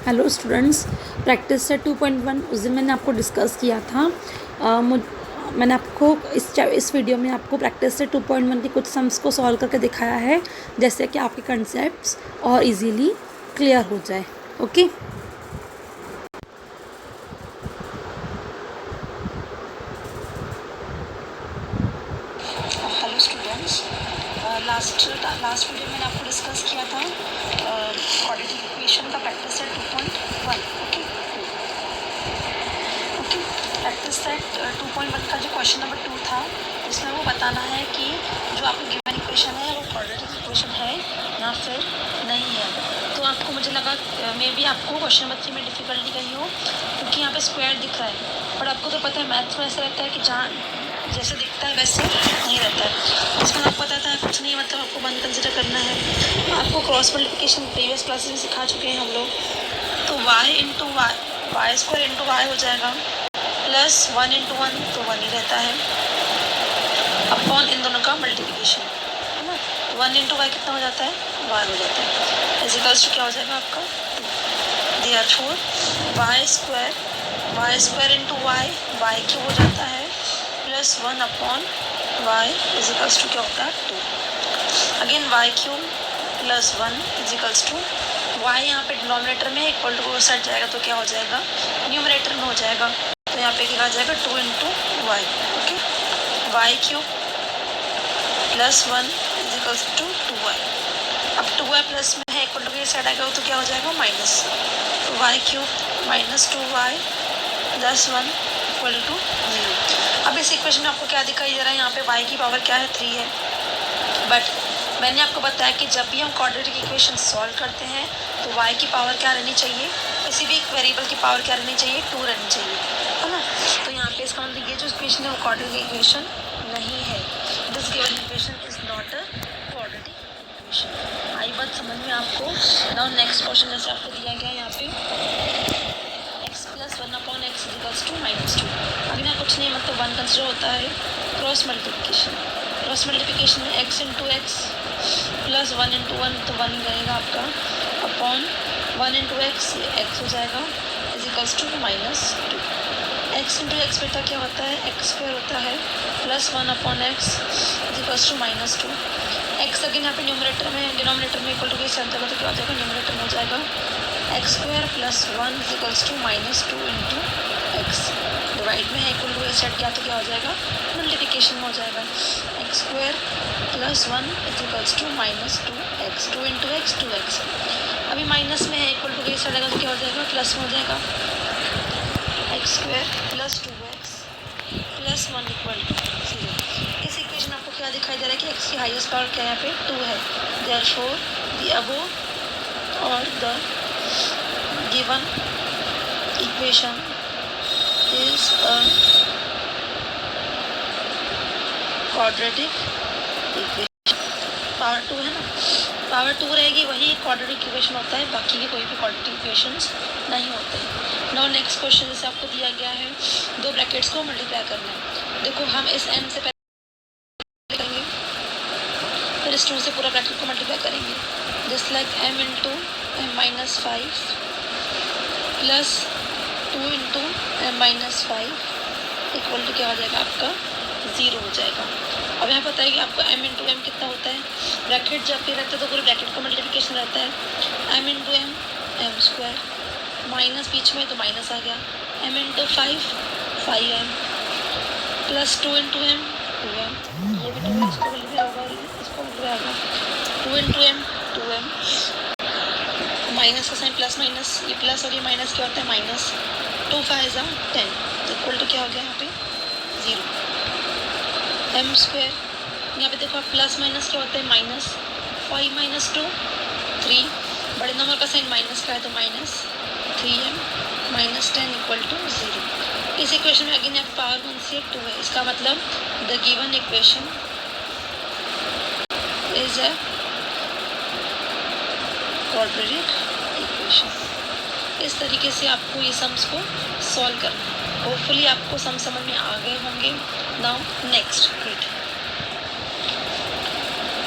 Hello students, practice set 2.1 उस दिन मैंने आपको डिस्कस किया था। मैंने आपको इस वीडियो में आपको प्रैक्टिस सेट 2.1 के कुछ सम्स को सॉल्व करके दिखाया है, जैसे कि आपके कंसेप्ट्स और इजीली क्लियर हो जाए। Okay, hello students, last video मैंने आपको डिस्कस किया था क्वाड्रेटिक इक्वेशन का practice set 2.1। Okay, practice set 2.1 का जो क्वेश्चन नंबर 2 था, उसमें वो बताना है कि जो आपकी गिवन इक्वेशन है वो क्वाड्रेटिक इक्वेशन है या फिर नहीं है। तो आपको मुझे लगा मे बी आपको क्वेश्चन नंबर 3 में डिफ़िकल्टी कहीं हो, क्योंकि यहाँ पे स्क्वायर दिख रहा है, पर आपको तो पता है मैथ्स में ऐसा रहता है कि जहाँ जैसे दिखता है वैसे नहीं रहता है। इसमें आपको पता था कुछ नहीं, मतलब आपको वन कंसिडर करना है। आपको क्रॉस मल्टीप्लिकेशन प्रीवियस क्लासेस में सिखा चुके हैं हम लोग। तो y into y square into y हो जाएगा, प्लस 1 इंटू 1 तो 1 ही रहता है, अपॉन इन दोनों का मल्टीप्लिकेशन है ना। 1 इंटू वाई कितना हो जाता है, 1 हो जाता है। इजिकल्स टू क्या हो जाएगा आपका, therefore y square into y क्यों हो जाता है, plus 1 upon y equals to क्या होता है 2। Again y cube plus 1 equals to y, यहाँ पे डिनोमिनेटर में इक्वल टू सेट जाएगा तो क्या हो जाएगा, न्यूमरेटर में हो जाएगा। तो यहाँ पे क्या आ जाएगा 2 into y. Okay, y cube plus 1 equals to 2y। अब 2y प्लस में है, इक्वल टू ये साइड आएगा तो क्या हो जाएगा माइनस। तो y cube minus 2y plus 1 equal to 0। अब इस इक्वेशन में आपको क्या दिखाई दे रहा है, यहाँ पे y की पावर क्या है 3 है। बट मैंने आपको बताया कि जब भी हम क्वाड्रेटिक इक्वेशन सॉल्व करते हैं तो y की पावर क्या रहनी चाहिए, किसी भी एक वेरिएबल की पावर क्या रहनी चाहिए, 2 रहनी चाहिए, है ना। तो यहाँ पे इसका मतलब ये जो इक्वेशन है वो क्वाड्रेटिक इक्वेशन नहीं है। This given equation is not a quadratic equation. आई बात समझ में आपको। नाउ नेक्स्ट क्वेश्चन जैसे आपको दिया गया है यहाँ पे x plus 1 upon x equals to -2। अभी ना कुछ नहीं, मतलब 1 कंसिडर होता है क्रॉस मल्टीप्लिकेशन। क्रॉस मल्टीप्लिकेशन में x into x plus 1 into 1 तो 1 ही रहेगा आपका, अपॉन 1 इंटू एक्स हो जाएगा equals to -2। X into x बेटा क्या होता है, एक्स स्क्वायर होता है, plus 1 upon x equals to -2। X again यहाँ पे न्यूमरेटर में, डिनोमिनेटर में इक्वल टू के सेंटर का तो क्या हो जाएगा, न्यूमरेटर में हो जाएगा x square plus 1 equals to -2 into x. Divide में है, इक्वल टू सेट किया तो क्या हो जाएगा, मल्टीप्लिकेशन में हो जाएगा x square plus 1 equals to -2 x, 2 into x 2 x. अभी माइनस में है, इक्वल टू के सेट आएगा तो क्या हो जाएगा, प्लस में हो जाएगा x square plus 2x plus 1 equal to 0। इस इक्वेशन आपको क्या दिखाई दे रहा है कि x की हाईएस्ट पावर क्या यहाँ पे 2 है। देयरफॉर द अबव और the given equation is a quadratic equation. Power 2 है ना, पावर 2 रहेगी, वही क्वाड्रेटिक इक्वेशन होता है, बाकी के कोई भी क्वाड्रेटिक इक्वेशंस नहीं होते हैं। नाउ नेक्स्ट क्वेश्चन जैसे आपको दिया गया है, दो ब्रैकेट्स को मल्टीप्लाई करना है। देखो हम इस m से पहले करेंगे, फिर इस 2 से पूरा ब्रैकेट को मल्टीप्लाई करेंगे। Just like m into m minus 5 plus 2 into m minus 5 equal to क्या हो जाएगा आपका 0 हो जाएगा। अब यहाँ पता है कि आपको m इंटू एम कितना होता है, ब्रैकेट जब भी रहता है तो पूरे ब्रैकेट का मल्टीप्लिकेशन रहता है। m into m square, minus बीच में तो माइनस आ गया, m into 5m plus 2 into m 2m, ये भी 2 इसको मल्टीप्लाई होगा, इसको मल्टीप्लाई होगा 2 इंटू एम 2m, माइनस का साइन प्लस माइनस, ये प्लस और ये माइनस क्या होता है माइनस, 2 5 10 इक्वल टू क्या हो गया यहाँ पे 0। m स्क्वायर, यहाँ पे देखो आप प्लस माइनस क्या होता है माइनस, 5 माइनस 2 3, बड़े नंबर का साइन माइनस का है तो minus 3m minus 10 equal to 0। इस इक्वेशन में अगेन यहाँ पे पावर 1 से 2 है, इसका मतलब the given equation is a quadratic equation. इस तरीके से आपको ये सम्स को सॉल्व करना है। होपफुली आपको सम समझ में आ गए होंगे। Now next read.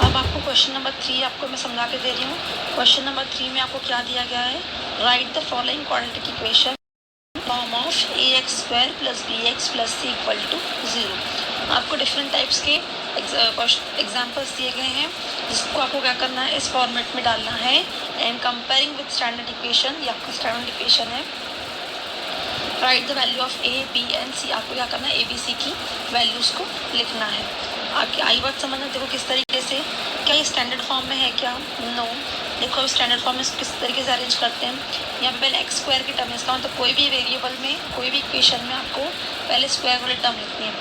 अब आपको क्वेश्चन नंबर 3 आपको मैं समझा के दे रही हूँ। क्वेश्चन नंबर 3 में आपको क्या दिया गया है, write the following quadratic equation form of a x square plus b x plus c equal to 0। आपको डिफरेंट टाइप्स के एग्जाम्पल्स दिए गए हैं, जिसको आपको क्या करना है, इस फॉर्मेट में डालना है and comparing with standard equation. ये आपका स्टैंडर्ड इक्वेशन है। Write the value of a b and c, आपको क्या करना है, ए बी सी की वैल्यूज़ को लिखना है। आपकी आई बात समझना, देखो किस तरीके से, क्या ये स्टैंडर्ड फॉर्म में है क्या, नो। देखो अब स्टैंडर्ड फॉर्म में किस तरीके से अरेंज करते हैं। यहाँ पे पहले एक्स स्क्वायर की टर्म है, इसका मतलब कोई भी वेरिएबल में, कोई भी इक्वेशन में आपको पहले स्क्वायर वाली टर्म लिखनी है।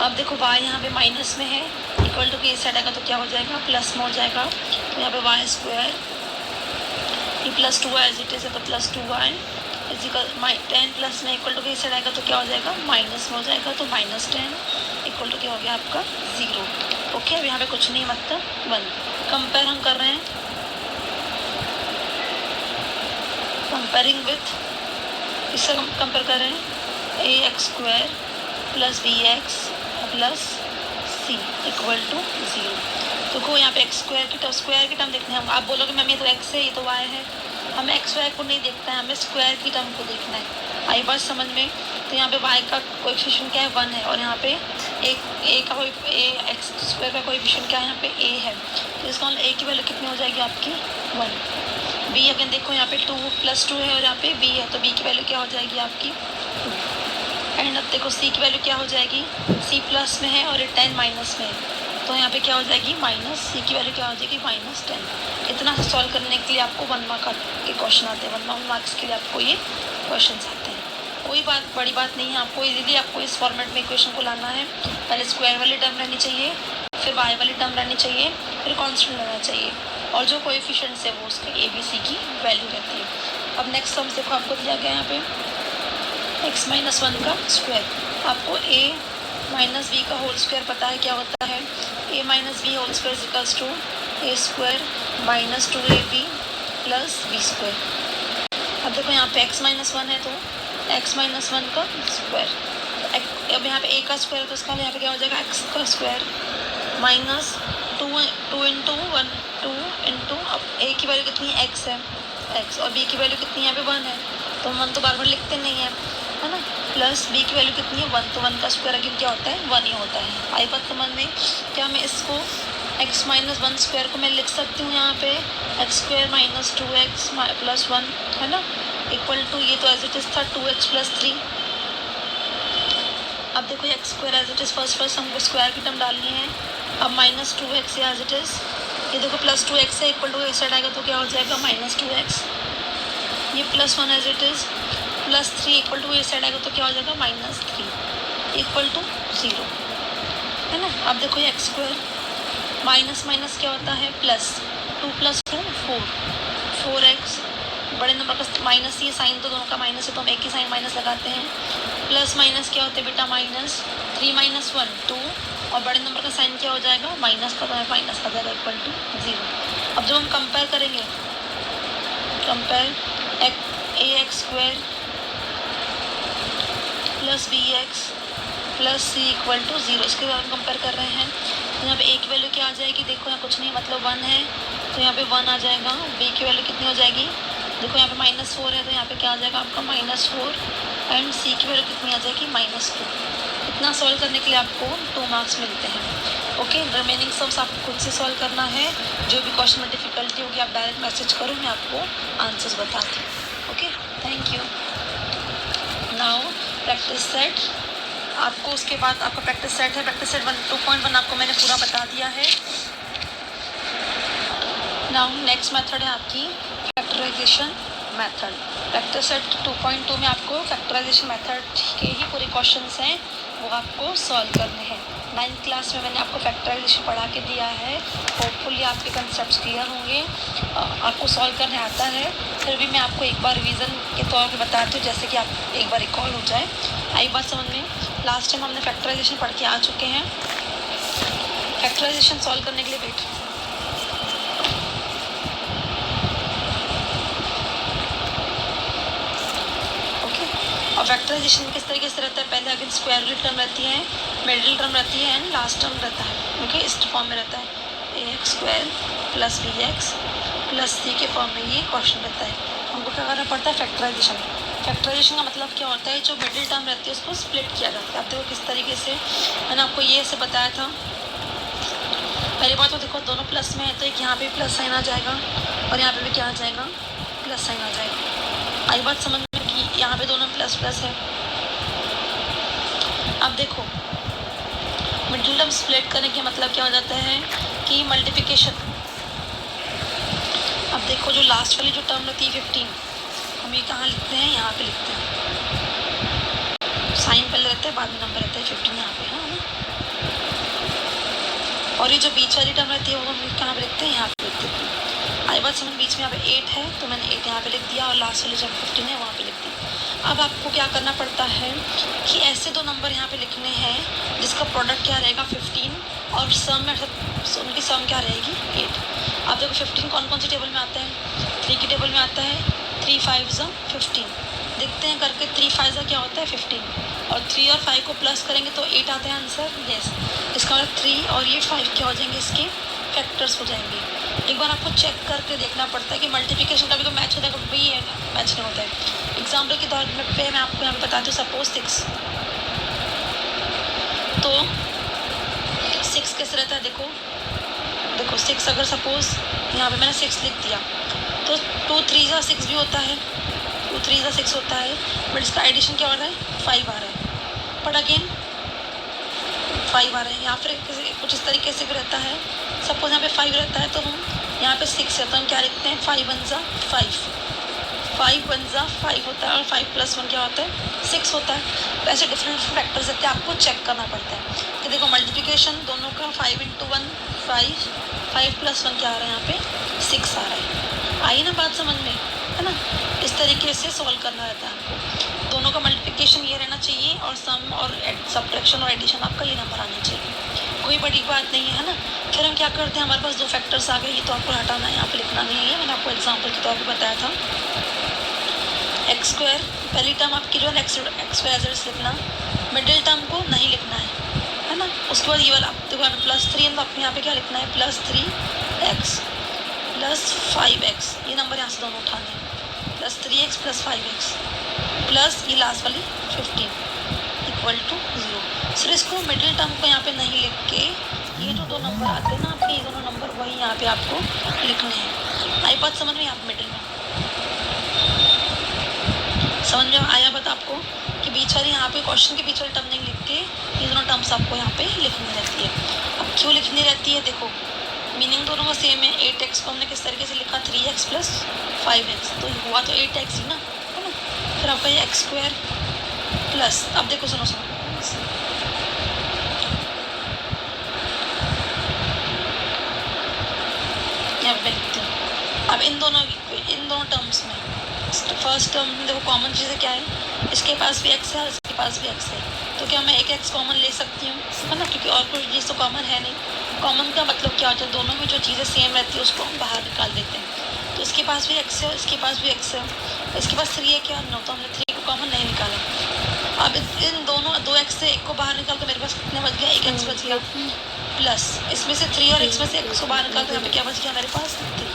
अब देखो वाई यहाँ पे माइनस में है, इक्वल टू के इस साइड आएगा तो क्या हो जाएगा, प्लस में हो जाएगा। तो यहाँ पे वाई स्क्वायर, ये प्लस 2 एज इट इज़ है तो प्लस 2y इजिकल 10 प्लस में इक्वल टू के इस साइड आएगा तो क्या हो जाएगा, माइनस में हो जाएगा। तो माइनस 10 इक्वल टू क्या हो गया आपका 0। ओके, अब यहाँ पे कुछ नहीं, मतलब 1। कंपेयर हम कर रहे हैं, कंपेयरिंग विथ, इससे कंपेयर कर रहे हैं a x square plus b x plus c equal to 0। देखो यहाँ पे एक्स स्क्वायर की टर्म देखते हैं हम। आप बोलोगे मैम ये तो एक्स है, ये तो वाई है। हमें एक्स वाई को नहीं देखता है, हमें स्क्वायर की टर्म को देखना है। आई बात समझ में। तो यहाँ पे वाई का कोएफिशिएंट क्या है, 1 है, और यहाँ पे एक्स स्क्वायर का कोएफिशिएंट क्या है, यहाँ पे ए है। तो इसका मतलब ए की वैल्यू कितनी हो जाएगी आपकी, 1। बी अगेन देखो यहाँ पे 2 + 2 है और यहाँ पे बी है, तो बी की वैल्यू क्या हो जाएगी आपकी 2। एंड अब देखो सी की वैल्यू क्या हो जाएगी, सी प्लस में है और ये 10 माइनस में है, तो यहाँ पे क्या हो जाएगी माइनस, सी की वैल्यू क्या हो जाएगी -10। इतना सॉल्व करने के लिए आपको 1 मार्क के क्वेश्चन आते हैं, 1 मार्क्स के लिए आपको ये क्वेश्चन आते हैं। कोई बड़ी बात नहीं है, आपको इजीली आपको इस फॉर्मेट में इक्वेशन को लाना है। पहले स्क्वायर वाली टर्म रहनी चाहिए, फिर वाई वाली टर्म रहनी चाहिए, फिर कॉन्स्टेंट रहना चाहिए, और जो कोएफिशिएंट्स है वो उसके ए बी सी की वैल्यू रहती है। अब नेक्स्ट सम देखो आपको दिया गया यहाँ पे x - 1 का स्क्वायर। आपको a माइनस बी का होल स्क्वायर पता है क्या होता है, a minus b whole square equals to a square minus 2ab plus b square. अब देखो यहाँ पे x - 1 है तो x - 1 का स्क्वायर। अब यहाँ पे a का स्क्वायर है तो इसका यहाँ पे क्या हो जाएगा, x का स्क्वायर माइनस 2 इंटू 1 2 इंटू, अब a की वैल्यू कितनी है, x है, x, और b की वैल्यू कितनी है, यहाँ पे 1 है, तो 1 तो बार बार लिखते नहीं है, है ना। प्लस b की वैल्यू कितनी है, 1, तो 1 का स्क्वायर अगेन क्या होता है, 1 ही होता है। आई बात समझ में। क्या मैं इसको x - 1 स्क्वायर को मैं लिख सकती हूँ यहाँ पे x square minus 2x plus 1, है ना, इक्वल टू, ये तो एज इट इज़ था 2x प्लस 3। अब देखो x square as it is first हमको स्क्वायर की टर्म डालनी है। अब minus 2x as it is, ये देखो प्लस 2x है, इक्वल टू इस साइड आएगा तो क्या हो जाएगा माइनस 2x, ये plus 1 as it is, plus 3 equal to इस साइड आएगा तो क्या हो जाएगा माइनस 3 इक्वल टू 0, है ना। अब देखो ये एक्स स्क्वायर माइनस माइनस क्या होता है प्लस, 2 + 2 4x, बड़े नंबर का माइनस, ये साइन तो दोनों का माइनस है तो हम एक ही साइन माइनस लगाते हैं। प्लस माइनस क्या होते हैं बेटा माइनस, 3 - 1 2, और बड़े नंबर का साइन क्या हो जाएगा माइनस का, तो माइनस आ जाएगा इक्वल टू 0। अब जब हम कंपेयर करेंगे, compare a x square plus b x plus c equal to 0, इसके बाद हम कंपेयर कर रहे हैं। तो यहाँ पे ए की वैल्यू क्या आ जाएगी, देखो यहाँ कुछ नहीं मतलब 1 है, तो यहाँ पे 1 आ जाएगा। बी की वैल्यू कितनी हो जाएगी, देखो यहाँ पे -4 है तो यहाँ पे क्या आ जाएगा आपका -4, एंड सी की वैल्यू कितनी आ जाएगी -2। इतना सॉल्व करने के लिए आपको 2 मार्क्स मिलते हैं। ओके, रिमेनिंग सम्स आपको खुद से सॉल्व करना है। जो भी क्वेश्चन में डिफिकल्टी होगी आप डायरेक्ट मैसेज करो, मैं आपको आंसर्स बताती हूँ। Okay, thank you. Now practice set, आपको उसके बाद आपका प्रैक्टिस सेट है, प्रैक्टिस सेट 2.1 आपको मैंने पूरा बता दिया है। नाउ नेक्स्ट मेथड है आपकी फैक्टराइजेशन मेथड। प्रैक्टिस सेट 2.2 में आपको फैक्टराइजेशन मेथड के ही पूरे क्वेश्चंस हैं, वो आपको सॉल्व करने हैं। 9th क्लास में मैंने आपको फैक्टराइजेशन पढ़ा के दिया है, होपफुली आपके कंसेप्ट्स क्लियर होंगे, आपको सॉल्व करने आता है। फिर भी मैं आपको एक बार रिवीजन के तौर पे बताती हूँ, जैसे कि आप एक बार रिकॉल हो जाए। आई बात समझ में। लास्ट टाइम हमने फैक्टराइजेशन पढ़ के आ चुके हैं। फैक्टराइजेशन सॉल्व करने के लिए वेट, और फैक्टराइजेशन किस तरीके से रहता है, पहले अगेन स्क्वायर रूट टर्म रहती है, मिडिल टर्म रहती है, एंड लास्ट टर्म रहता है। ओके, इस फॉर्म में रहता है x square plus b x plus c के फॉर्म में ये क्वेश्चन रहता है। हमको क्या करना पड़ता है, फैक्टराइजेशन। फैक्टराइजेशन का मतलब क्या होता है, जो मिडिल टर्म रहती है उसको स्प्लिट किया जाता है। आप देखो किस तरीके से मैंने आपको ये ऐसे बताया था। पहली बात तो देखो दोनों प्लस में है तो एक यहाँ पे प्लस साइन आ जाएगा और यहाँ पे भी क्या आ जाएगा, प्लस साइन आ जाएगा। आई बात समझ में कि यहाँ पे दोनों प्लस प्लस है। अब देखो मिडिल टर्म स्प्लिट करने का मतलब क्या हो जाता है कि मल्टीप्लिकेशन। अब देखो जो लास्ट वाली जो टर्म रहती है 15, हम ये कहाँ लिखते हैं, यहाँ पे लिखते हैं। साइन पहले रहता है बाद में नंबर रहता है 15 यहाँ पे, हाँ। और ये जो बीच वाली टर्म रहती है वो हम कहाँ पे लिखते हैं, यहाँ पे लिख देते हैं। आई बात समझ, बीच में यहाँ पे 8 है तो मैंने 8 यहाँ पे लिख दिया और लास्ट वाली जो 15 है वहाँ पे लिख दिया। अब आपको क्या करना पड़ता है कि ऐसे दो नंबर यहाँ पे लिखने हैं जिसका प्रोडक्ट क्या रहेगा 15 और सम में उनकी सम क्या रहेगी 8। अब देखो 15 कौन कौन सी टेबल में आता है, 3 की टेबल में आता है। 3 5 15 देखते हैं करके, 3 5 क्या होता है 15 और 3 और 5 को प्लस करेंगे तो 8 आता है आंसर। यस, इसका मतलब 3 और ये 5 क्या हो जाएंगे, इसके फैक्टर्स हो जाएंगे। एक बार आपको चेक करके देखना पड़ता है कि मल्टीप्लिकेशन का भी तो मैच होता है, कभी भी मैच नहीं होता है। एग्जाम्पल के तौर पे मैं आपको यहाँ पे बताती हूँ, सपोज 6 तो 6 कैसे रहता है, देखो 6 अगर सपोज यहाँ पे मैंने 6 लिख दिया तो 2 3 जा 6 भी होता है, 2 3 जा 6 होता है, बट इसका एडिशन क्या हो रहा है 5 आ रहा है। बट अगेन 5 आ रहा है, या फिर कुछ इस तरीके से भी रहता है। सपोज यहाँ पे 5 रहता है तो हम यहाँ पे 6 है तो हम क्या लिखते हैं 5 1 जा 5, 5 1 जा 5 होता है और 5 + 1 क्या होता है 6 होता है। तो ऐसे डिफरेंट फैक्टर्स रहते हैं, आपको चेक करना पड़ता है कि देखो मल्टीप्लिकेशन दोनों का 5 × 1 5, 5 + 1 क्या आ रहा है यहाँ पे 6 आ रहा है। आई ना बात समझ में, है ना। इस तरीके से सॉल्व करना रहता है हमको। दोनों का मल्टीप्लिकेशन ये रहना चाहिए और सम और सब्ट्रैक्शन और एडिशन आपका ये नंबर आना चाहिए, कोई बड़ी बात नहीं है ना। फिर हम क्या करते हैं, हमारे पास 2 फैक्टर्स आ गए, ये तो आपको हटाना है, यहाँ पे लिखना नहीं है। मैंने आपको एग्जांपल के तौर पे बताया था एक्स स्क्वायर, पहली टर्म आपकी जो है एक्स स्क्वायर एज लिखना, मिडिल टर्म को नहीं लिखना है ना। उसके बाद ये वाला देखो +3 है तो आपको यहाँ पे क्या लिखना है +3x + 5x, ये नंबर यहाँ से दोनों उठाने हैं, +3x + 5x प्लस ये लास्ट वाली 15 = 0। सिर्फ इसको मिडिल टर्म को यहाँ पे नहीं लिख के ये जो 2 नंबर आते हैं ना आपके, ये दोनों नंबर वही यहाँ पे आपको लिखने हैं। आई बात समझ में, आप मिडिल में समझ में आया बात आपको कि बीच वाली यहाँ पे क्वेश्चन के बीच वाली टर्म नहीं लिख के ये दोनों टर्म्स आपको यहाँ पे लिखनी रहती है। अब क्यों लिखनी रहती है, देखो मीनिंग दोनों का सेम है। 8x को हमने किस तरीके से लिखा 3x + 5x, तो हुआ तो 8x ही ना, है ना। फिर आपका ये x² प्लस, अब देखो सुनो यहाँ पे लिखती हूँ। अब इन दोनों टर्म्स में फर्स्ट टर्म में देखो कॉमन चीज़ें क्या है, इसके पास भी x है और इसके पास भी x है, तो क्या मैं एक x कॉमन ले सकती हूँ, है ना, क्योंकि और कोई चीज़ तो कॉमन है नहीं। कॉमन का मतलब क्या होता है, दोनों में जो चीज़ें सेम रहती है उसको हम बाहर निकाल देते हैं। तो इसके पास भी x है, इसके पास भी x है, इसके पास 3 है क्या, नो, तो हमने 3 को कॉमन नहीं निकाला। अब इन दोनों 2x से 1 को बाहर निकाल तो मेरे पास कितने बच गया, 1x बच गया, प्लस इसमें से 3 और x में से 1 को बाहर निकाल तो यहाँ पे क्या बच गया मेरे पास 3,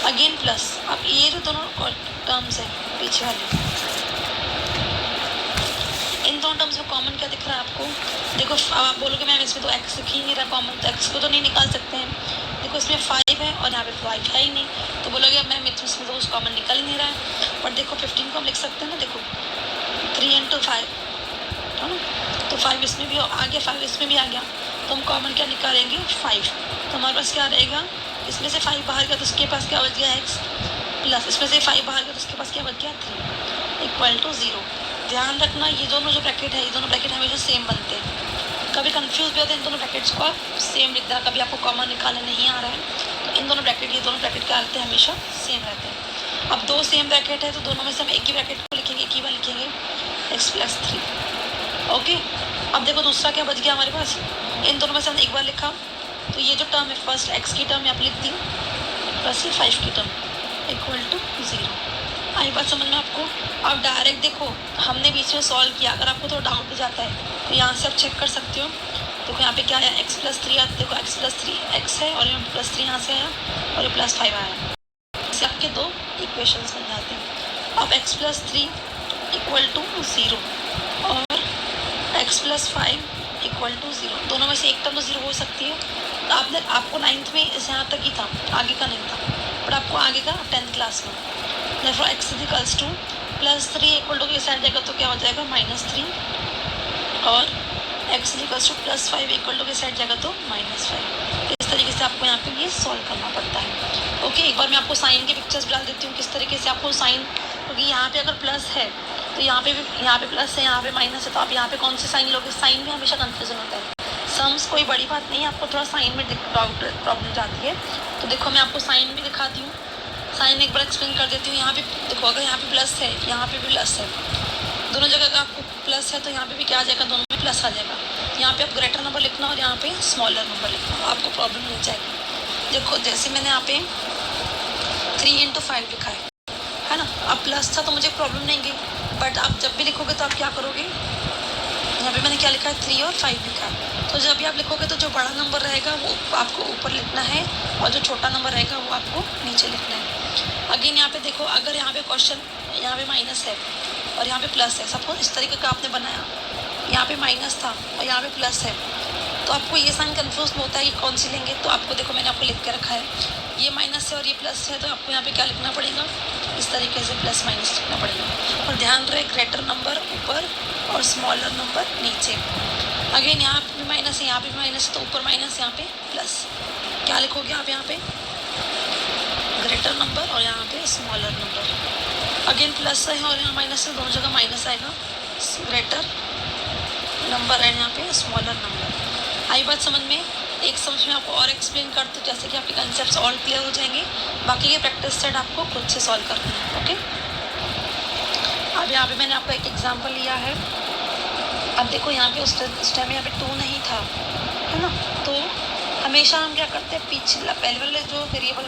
अगेन प्लस। अब ये जो दोनों टर्म्स है पीछे वाले, इन दोनों टर्म्स में कॉमन क्या दिख रहा है आपको, देखो अब आप बोलोगे मैम इसमें तो x दिख ही नहीं रहा कॉमन, तो x को तो नहीं निकाल सकते हैं। देखो इसमें 5 है और यहाँ पे 5 है ही नहीं, तो बोलोगे अब मैम इसमें तो उस कॉमन निकल ही नहीं रहा है। बट देखो 15 को हम लिख सकते हैं ना, देखो 3 × 5 है ना, तो 5 इसमें भी आ गया, 5 इसमें भी आ गया, तो हम कॉमन क्या निकालेंगे 5, तो हमारे पास क्या रहेगा, इसमें से 5 बाहर गया तो उसके पास क्या बच गया x, प्लस इसमें से 5 बाहर गया तो उसके पास क्या बच गया 3 = 0। ध्यान रखना ये दोनों जो ब्रैकेट है, ये दोनों ब्रैकेट हमेशा सेम बनते हैं। कभी कंफ्यूज भी होते हैं, इन दोनों ब्रैकेट्स को आप सेम लिख देना, कभी आपको कॉमन निकालना नहीं आ रहा है तो इन दोनों ब्रैकेट, ये दोनों ब्रैकेट क्या आते हैं हमेशा सेम रहते हैं। अब 2 सेम ब्रैकेट है तो दोनों में से हम एक ही ब्रैकेट को लिखेंगे, एक ही बार लिखेंगे x + 3। ओके, अब देखो दूसरा क्या बच गया हमारे पास, इन दोनों में से हमने एक बार लिखा, तो ये जो टर्म है फर्स्ट x की टर्म यहाँ पे लिख दी, प्लस ये 5 की टर्म = 0। आई बात समझ में आपको। अब डायरेक्ट देखो हमने बीच में सॉल्व किया, अगर आपको थोड़ा डाउट हो जाता है तो यहाँ से आप चेक कर सकते हो देखो यहाँ पे क्या आया, एक्स प्लस थ्री आया, देखो एक्स प्लस थ्री एक्स है और यहाँ प्लस थ्री यहाँ से आया और ये प्लस फाइव आया, इससे आपके दो इक्वेशंस बन जाते हैं। अब x plus three equal to zero और x plus five equal to zero, दोनों में से एक टर्म तो ज़ीरो हो सकती है। तो आपको नाइन्थ में इस यहाँ तक ही था, आगे का नहीं था, बट आपको आगे का 10th क्लास में। Therefore x is equals to plus three equal to के साइड जाएगा तो क्या हो जाएगा माइनस थ्री, और x is equals to plus five equal to के साइड जाएगा तो माइनस फाइव। इस तरीके से आपको यहाँ पे ये सॉल्व करना पड़ता है। ओके, एक बार मैं आपको साइन के पिक्चर्स डाल देती हूँ किस तरीके से आपको साइन, क्योंकि यहाँ पे अगर प्लस है तो यहाँ पे भी, यहाँ पे प्लस है, यहाँ पे माइनस है, तो आप यहाँ पे कौन से साइन लोगे, साइन में हमेशा कन्फ्यूजन होता है। सम्स कोई बड़ी बात नहीं है, आपको थोड़ा साइन में प्रॉब्लम जाती है। तो देखो मैं आपको साइन भी दिखाती हूँ, साइन एक बार एक्सप्लेन कर देती हूँ। यहाँ पे देखो, अगर यहाँ पे प्लस है, यहाँ पे भी प्लस है, दोनों जगह का आपको प्लस है तो यहाँ पे भी क्या आ जाएगा, दोनों में प्लस आ जाएगा। यहाँ पे आप ग्रेटर नंबर लिखना और यहाँ पे स्मॉलर नंबर लिखना, आपको प्रॉब्लम नहीं जाएगी। देखो जैसे मैंने यहाँ पे 3 into 5 लिखा है ना, अब प्लस था तो मुझे प्रॉब्लम नहीं गई, बट आप जब भी लिखोगे तो आप क्या करोगे, यहाँ पे मैंने क्या लिखा है 3 और 5 लिखा है, तो जब भी आप लिखोगे तो जो बड़ा नंबर रहेगा वो आपको ऊपर लिखना है और जो छोटा नंबर रहेगा वो आपको नीचे लिखना है। अगेन यहाँ पे देखो, अगर यहाँ पे क्वेश्चन यहाँ पे माइनस है और यहाँ पे प्लस है, सपोज इस तरीके का आपने बनाया, यहाँ पे माइनस था और यहाँ पे प्लस है, तो आपको ये साइन कंफ्यूज होता है कि कौन सी लेंगे। तो आपको देखो मैंने आपको लिख के रखा है, ये माइनस है और ये प्लस है, तो आपको यहाँ पे क्या लिखना पड़ेगा, इस तरीके से प्लस माइनस लिखना पड़ेगा। और ध्यान रहे ग्रेटर नंबर ऊपर और स्मॉलर नंबर नीचे। अगेन यहाँ पे माइनस है, यहाँ पे माइनस है, तो ऊपर माइनस, यहाँ पे प्लस, क्या लिखोगे आप यहाँ पे ग्रेटर नंबर और यहाँ पे स्मॉलर नंबर। अगेन प्लस है और यहाँ माइनस है, दोनों जगह माइनस आएगा, ग्रेटर नंबर है यहाँ पे स्मॉलर नंबर। आई बात समझ में? एक समझ में आपको और एक्सप्लेन कर दो, जैसे कि आपके कंसेप्ट और क्लियर हो जाएंगे। बाकी ये प्रैक्टिस सेट आपको खुद से सॉल्व करना है। ओके, अब यहाँ पे मैंने आपका एक एग्जांपल लिया है। अब देखो यहाँ पे उस टाइम यहाँ पे 2 नहीं था, है ना, तो हमेशा हम क्या करते हैं, पिछला पहले वाले जो वेरिएबल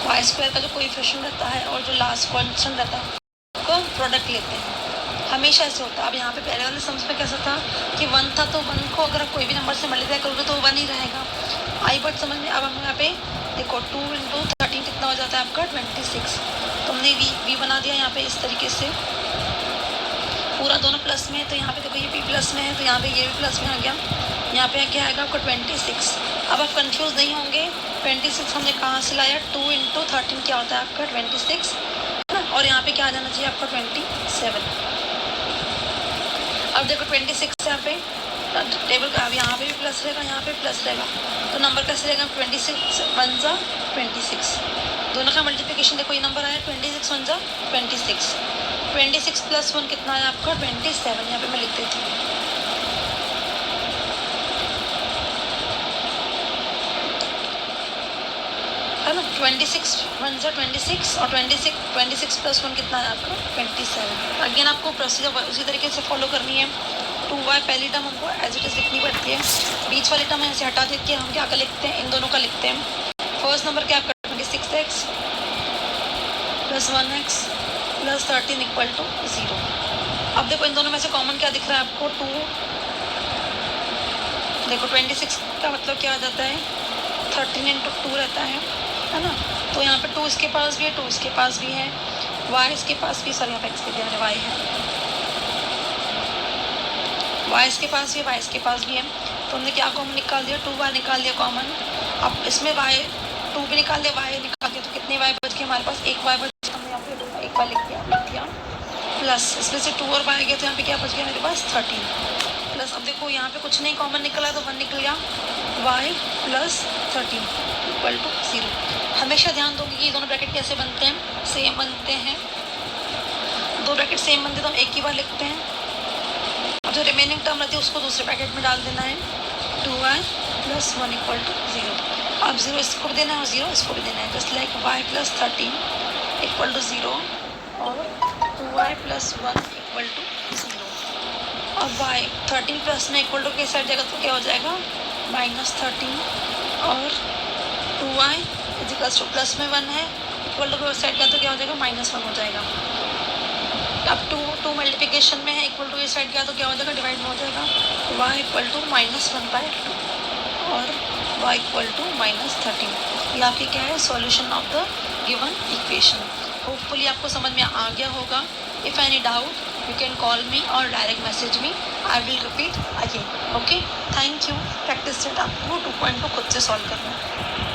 वाई स्क्वायर का जो कोएफिशिएंट रहता है और जो लास्ट कॉन्स्टेंट रहता है उसको प्रोडक्ट लेते हैं, हमेशा ऐसे होता है। अब यहाँ पे पहले वाले सम्स में कैसा था कि 1 था, तो 1 को अगर आप कोई भी नंबर से मल्टीप्लाई करोगे तो 1 ही रहेगा। आई बात समझ में? अब हम यहाँ पे देखो 2 into 13 कितना हो जाता है आपका 26। तो हमने वी बना दिया यहाँ पे इस तरीके से, पूरा दोनों प्लस में है, तो यहाँ पे देखो ये भी प्लस में है, तो यहाँ पे ये भी प्लस में आ गया, यहाँ पे क्या आएगा आपका 26। अब आप कंफ्यूज नहीं होंगे, 26 हमने कहाँ से लाया, 2 into 13 क्या होता है आपका 26, है ना, और यहाँ पे क्या आ जाना चाहिए आपका 27। अब देखो 26 यहाँ पे टेबल का, अब यहाँ पे भी प्लस रहेगा, यहाँ पे प्लस रहेगा, तो नंबर कैसे रहेगा 26 1 जा 26, दोनों का मल्टीप्लिकेशन देखो, ये नंबर आया 26 1 जा 26, 26 + 1 कितना है आपका 27। यहाँ पे मैं लिख देती हूँ, है ना, 26 1 जा 26 और 26 + 1 कितना है आपका 27। अगेन आपको प्रोसीजर उसी तरीके से फॉलो करनी है। 2y पहली टर्म हमको एज इट इज लिखनी पड़ती है, बीच वाली टर्म ऐसे हटा देती है, हम क्या का लिखते हैं, इन दोनों का लिखते हैं। फर्स्ट नंबर क्या आपका 26x + 1x + 13 = 0। अब देखो इन दोनों में से कॉमन क्या दिख रहा है आपको 2, देखो 26 का मतलब क्या आ जाता है 13 × 2 रहता है ना, तो यहाँ पे 2 इसके पास भी है, 2 इसके पास भी है, y इसके पास भी, सॉरी यहाँ पे x के ध्यान y है, y इसके पास भी, y इसके पास भी है, तो हमने क्या कॉमन निकाल दिया 2y निकाल दिया कॉमन। अब इसमें y 2 भी निकाल दिया, y निकाल दिया, तो कितने y बच गए हमारे पास, एक y बच गया, हमने यहाँ पे एक बार लिख दिया प्लस, इसमें से 2 और y गए तो यहाँ पे क्या बच गया मेरे पास 13 प्लस। अब देखो यहाँ पे कुछ नहीं कॉमन निकला तो 1 निकल गया, y + 13 = 0। हमेशा ध्यान दोगे कि ये दोनों ब्रैकेट कैसे बनते हैं, सेम बनते हैं, दो ब्रैकेट सेम बनते तो हम एक ही बार लिखते हैं, अब जो रिमेनिंग टर्म रहती है उसको दूसरे ब्रैकेट में डाल देना है, 2y + 1 = 0। अब 0 इसको भी देना है और 0 इसको भी देना है, जस्ट लाइक y + 13 = 0 और 2y + 1 = 0। अब y 13 प्लस में इक्वल टू के साइड जाएगा तो क्या हो जाएगा -13 और 2y = प्लस में 1 है, इक्वल टू के साइड का तो क्या हो जाएगा -1 हो जाएगा। अब टू मल्टीप्लिकेशन में है, इक्वल टू इस साइड गया तो क्या हो जाएगा, डिवाइड में हो जाएगा, y इक्वल टू -1/2 और y इक्वल टू -13। ये आपकी क्या है, solution of the given equation. Hopefully आपको समझ में आ गया होगा। If any doubt you can call me और direct message me, I will repeat again. Okay, thank you. Practice set आपको 2.2 खुद से सॉल्व करना है।